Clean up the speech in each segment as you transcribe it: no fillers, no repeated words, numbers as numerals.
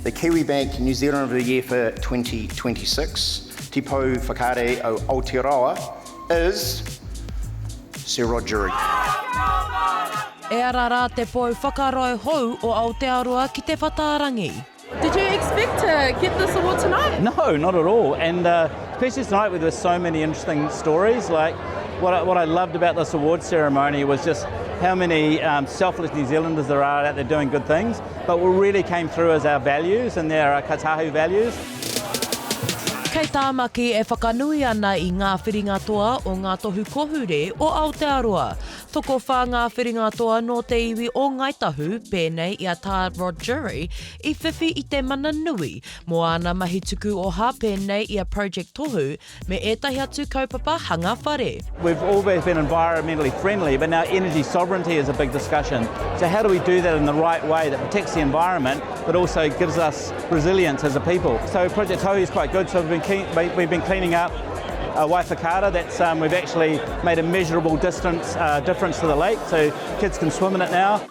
the Kiwibank New Zealander of the Year for 2026, Te Pou Whakaare o Aotearoa, is Sir Rod Drury. E ara rā te pou whakaroi hou o Aotearoa ki te whatarangi. Did you expect to get this award tonight? No, not at all. And especially tonight with so many interesting stories. Like what I loved about this award ceremony was just how many selfless New Zealanders there are out there doing good things. But what really came through is our values and their Tahu values. Kei tāmaki e whakanui ana I ngā whiringa toa o ngā tohu kōhure o Aotearoa. Toko whā ngā whiringa toa no te iwi o Ngāi Tahu, pēnei I a Tā Rod Drury, I whiwhi I te mana nui, mo ana mahi tuku o hā pēnei I a project tohu, me ētahi atu kaupapa hanga whare. We've always been environmentally friendly, but now energy sovereignty is a big discussion. So how do we do that in the right way that protects the environment, but also gives us resilience as a people? So Project Tohu is quite good, so we've been cleaning up Waifakata. That's we've actually made a measurable difference to the lake, so kids can swim in it now.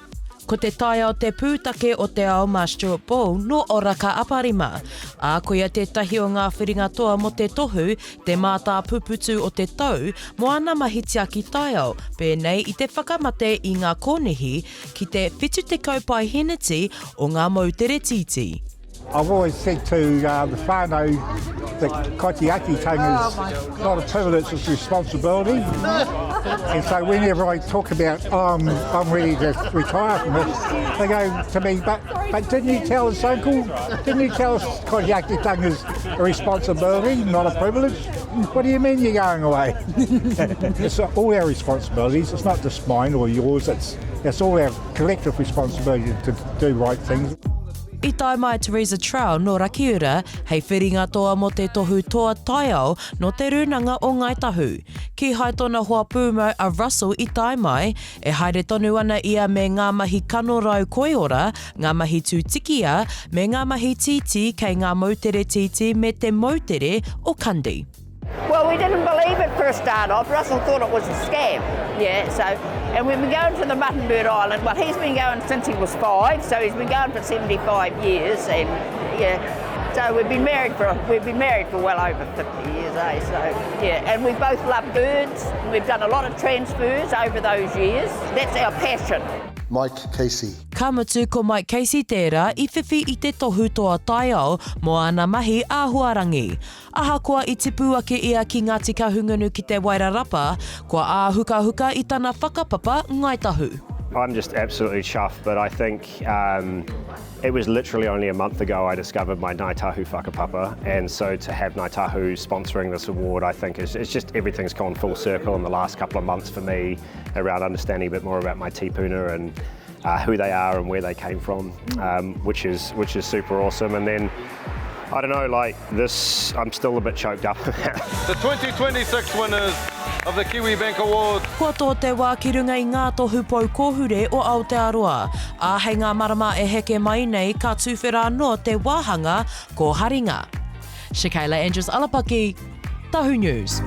Ko te taiao te pūtake o te ao ma Stewart Bull no oraka aparima. A koia te tahi o ngā whiringa toa mo te tohu, te mātā puputu o te tau, mo ana mahitia ki taiao, pēnei I te whakamate I ngā kōnehi ki te whitu te kaupai heneti o ngā mautere titi. I've always said to the whānau that toītūtanga is not a privilege, it's a responsibility. And so whenever I talk about, I'm ready to retire from it, they go to me, but didn't you tell us, Uncle? Didn't you tell us toītūtanga is a responsibility, not a privilege? What do you mean you're going away? It's all our responsibilities, it's not just mine or yours, it's all our collective responsibility to do right things. I tai mai Teresa Trow no Rakiura, hei whiringa toa mo te tohu toa taiao no te runanga o Ngāi Tahu. Ki hai tona hoa pūmau a Russel I tai mai, e haere tonu ana ia me ngā mahi kano rau koiora, ngā mahi tūtikia, me ngā mahi titi kei ngā mautere titi me te mautere o Kandi. Well, we didn't believe it for a start off. Russell thought it was a scam. And we've been going to the Mutton Bird Island. Well, he's been going since he was 5, so he's been going for 75 years. And so we've been married for well over 50 years, and we both love birds. We've done a lot of transfers over those years. That's our passion. Mike Casey. Ka mutu ko Mike Casey tērā I whiwhi I te tohu toa taiao mo ana mahi āhuarangi. Ahakoa I tipu ake ia ki Ngāti Kahungunu ki te Wairarapa, kua āhuka-huka I tana whakapapa Ngāi Tahu. I'm just absolutely chuffed, but I think it was literally only a month ago I discovered my Ngāi Tahu whakapapa, and so to have Ngāi Tahu sponsoring this award, I think it's just everything's gone full circle in the last couple of months for me around understanding a bit more about my tipuna and who they are and where they came from, which is super awesome. And then I don't know, like this, I'm still a bit choked up about. The 2026 winners of the Kiwibank Award. Kua tō te wā ki runga I ngā tohu pou kōhure o Aotearoa. A hei ngā marama e heke mai nei ka tūwhera no te wāhanga ko haringa. Shakayla Andrews-Alapaki, Tahu News.